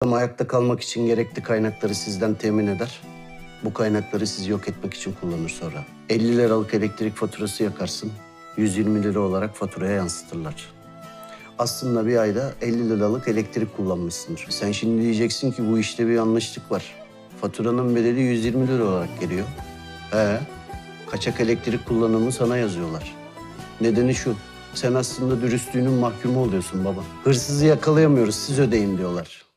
Ama ayakta kalmak için gerekli kaynakları sizden temin eder. Bu kaynakları sizi yok etmek için kullanır sonra. 50 liralık elektrik faturası yakarsın. 120 lira olarak faturaya yansıtırlar. Aslında bir ayda 50 liralık elektrik kullanmışsındır. Sen şimdi diyeceksin ki bu işte bir yanlışlık var. Faturanın bedeli 120 lira olarak geliyor. Kaçak elektrik kullanımı sana yazıyorlar. Nedeni şu, sen aslında dürüstlüğünün mahkumu oluyorsun baba. Hırsızı yakalayamıyoruz, siz ödeyin diyorlar.